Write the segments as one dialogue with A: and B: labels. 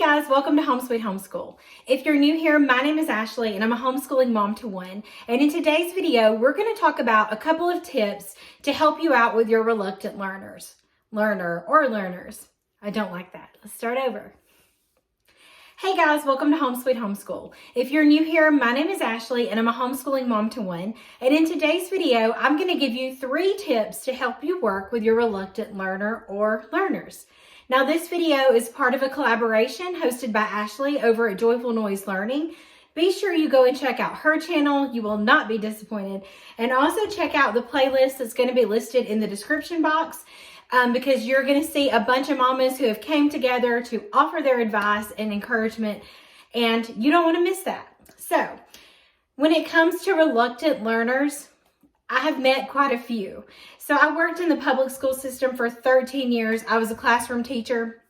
A: guys, welcome to Home Sweet Homeschool. If you're new here, my name is Ashley and I'm a homeschooling mom to one. And in today's video, we're going to talk about a couple of tips to help you out with your reluctant learners. I don't like that. Let's start over. Hey guys, welcome to Home Sweet Homeschool. If you're new here, my name is Ashley and I'm a homeschooling mom to one. And in today's video, I'm going to give you 3 tips to help you work with your reluctant learner or learners. Now this video is part of a collaboration hosted by Ashley over at Joyful Noise Learning. Be sure you go and check out her channel. You will not be disappointed. And also check out the playlist that's going to be listed in the description box because you're going to see a bunch of mamas who have came together to offer their advice and encouragement, and you don't want to miss that. So when it comes to reluctant learners, I have met quite a few. So I worked in the public school system for 13 years. I was a classroom teacher,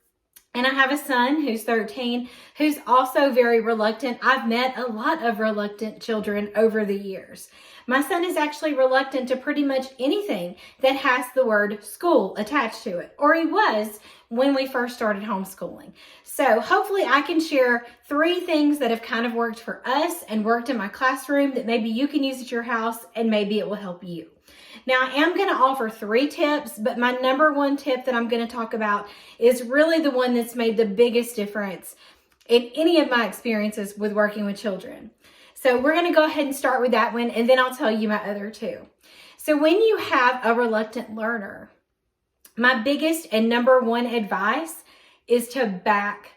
A: and I have a son who's 13 who's also very reluctant. I've met a lot of reluctant children over the years. My son is actually reluctant to pretty much anything that has the word school attached to it, or he was when we first started homeschooling. So hopefully I can share 3 things that have kind of worked for us and worked in my classroom that maybe you can use at your house and maybe it will help you. Now I am going to offer 3 tips, but my number 1 tip that I'm going to talk about is really the one that's made the biggest difference in any of my experiences with working with children. So we're going to go ahead and start with that one, and then I'll tell you my other 2. So when you have a reluctant learner, my biggest and number 1 advice is to back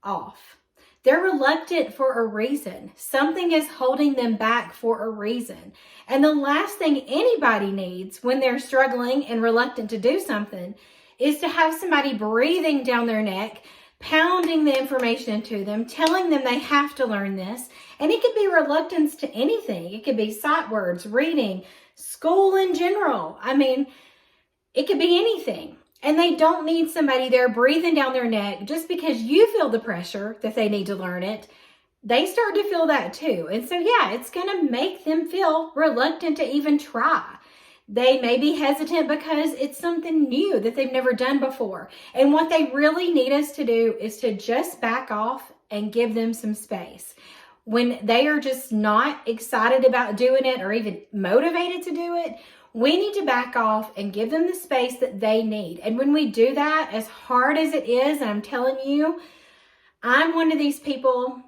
A: off. They're reluctant for a reason. Something is holding them back for a reason. And the last thing anybody needs when they're struggling and reluctant to do something is to have somebody breathing down their neck, pounding the information into them, telling them they have to learn this. And it could be reluctance to anything. It could be sight words, reading, school in general. I mean, it could be anything. And they don't need somebody there breathing down their neck just because you feel the pressure that they need to learn it. They start to feel that too. And so, yeah, it's going to make them feel reluctant to even try. They may be hesitant because it's something new that they've never done before. And what they really need us to do is to just back off and give them some space. When they are just not excited about doing it or even motivated to do it, we need to back off and give them the space that they need. And when we do that, as hard as it is, and I'm telling you, I'm one of these people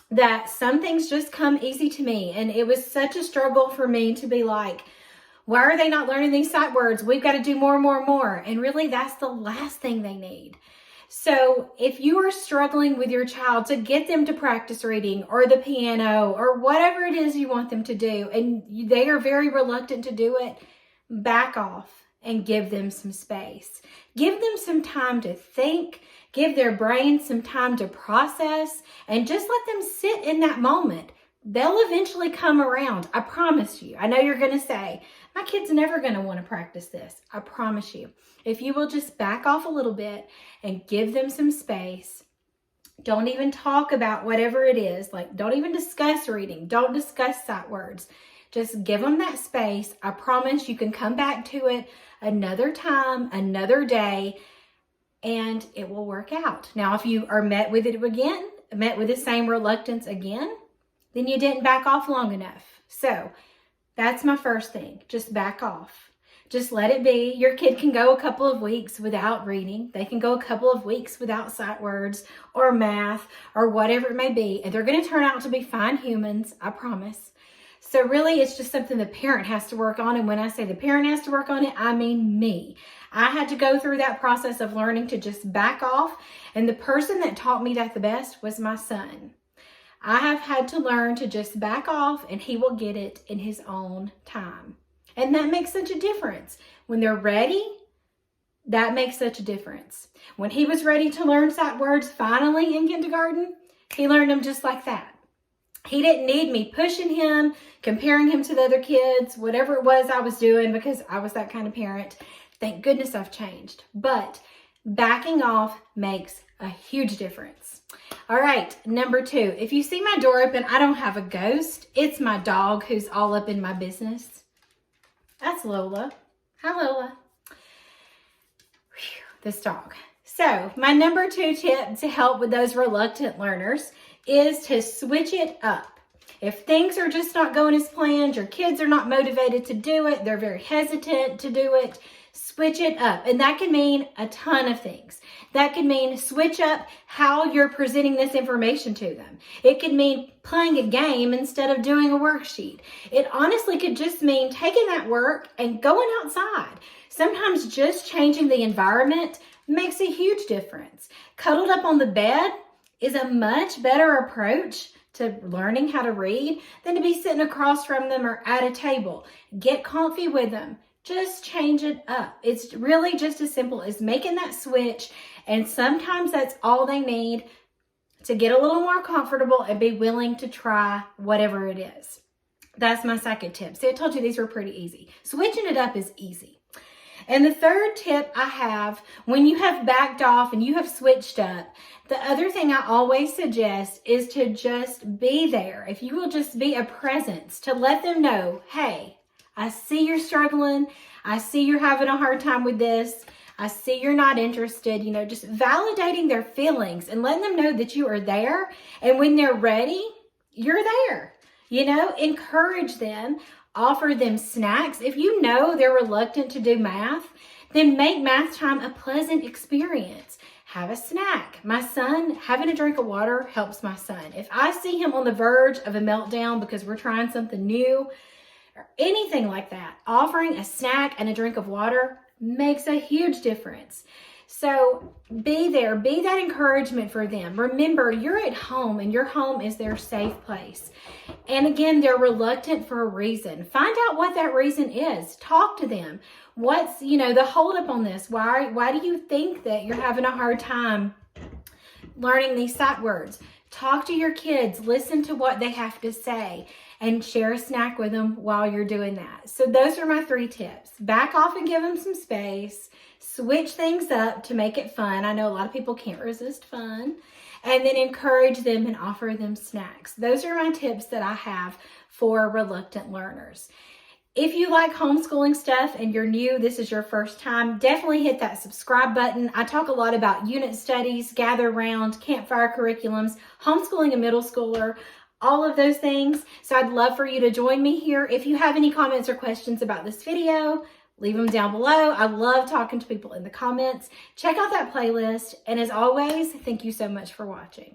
A: that some things just come easy to me. And it was such a struggle for me to be like, why are they not learning these sight words? We've got to do more and more and more. And really, that's the last thing they need. So if you are struggling with your child to get them to practice reading or the piano or whatever it is you want them to do, and they are very reluctant to do it, back off and give them some space. Give them some time to think, give their brain some time to process, and just let them sit in that moment. They'll eventually come around. I promise you. I know you're going to say, my kid's never going to want to practice this. I promise you. If you will just back off a little bit and give them some space, don't even talk about whatever it is. Like, don't even discuss reading. Don't discuss sight words. Just give them that space. I promise you can come back to it another time, another day, and it will work out. Now, if you are met with the same reluctance again, then you didn't back off long enough. So that's my first thing. Just back off. Just let it be. Your kid can go a couple of weeks without reading. They can go a couple of weeks without sight words or math or whatever it may be. And they're going to turn out to be fine humans, I promise. So really, it's just something the parent has to work on. And when I say the parent has to work on it, I mean me. I had to go through that process of learning to just back off. And the person that taught me that the best was my son. I have had to learn to just back off, and he will get it in his own time. And that makes such a difference. When they're ready, that makes such a difference. When he was ready to learn sight words finally in kindergarten, he learned them just like that. He didn't need me pushing him, comparing him to the other kids, whatever it was I was doing, because I was that kind of parent. Thank goodness I've changed. But backing off makes a huge difference. All right, number 2. If you see my door open, I don't have a ghost. It's my dog who's all up in my business. That's Lola. Hi, Lola. Whew, this dog. So my number 2 tip to help with those reluctant learners is to switch it up. If things are just not going as planned, your kids are not motivated to do it, they're very hesitant to do it, switch it up. And that can mean a ton of things. That could mean switch up how you're presenting this information to them. It could mean playing a game instead of doing a worksheet. It honestly could just mean taking that work and going outside. Sometimes just changing the environment makes a huge difference. Cuddled up on the bed is a much better approach to learning how to read than to be sitting across from them or at a table. Get comfy with them. Just change it up. It's really just as simple as making that switch, and sometimes that's all they need to get a little more comfortable and be willing to try whatever it is. That's my second tip. See, I told you these were pretty easy. Switching it up is easy. And the third tip I have, when you have backed off and you have switched up, the other thing I always suggest is to just be there. If you will just be a presence to let them know, hey, I see you're struggling. I see you're having a hard time with this. I see you're not interested. Just validating their feelings and letting them know that you are there. And when they're ready, you're there. Encourage them. Offer them snacks. If you know they're reluctant to do math, then make math time a pleasant experience. Have a snack. My son, having a drink of water helps my son. If I see him on the verge of a meltdown because we're trying something new or anything like that, offering a snack and a drink of water makes a huge difference. So be there, be that encouragement for them. Remember, you're at home and your home is their safe place. And again, they're reluctant for a reason. Find out what that reason is. Talk to them. What's, the holdup on this? Why do you think that you're having a hard time learning these sight words? Talk to your kids, listen to what they have to say, and share a snack with them while you're doing that. So those are my 3 tips. Back off and give them some space. Switch things up to make it fun. I know a lot of people can't resist fun. And then encourage them and offer them snacks. Those are my tips that I have for reluctant learners. If you like homeschooling stuff and you're new, this is your first time, definitely hit that subscribe button. I talk a lot about unit studies, gather round, campfire curriculums, homeschooling a middle schooler, all of those things. So I'd love for you to join me here. If you have any comments or questions about this video, leave them down below. I love talking to people in the comments. Check out that playlist. And as always, thank you so much for watching.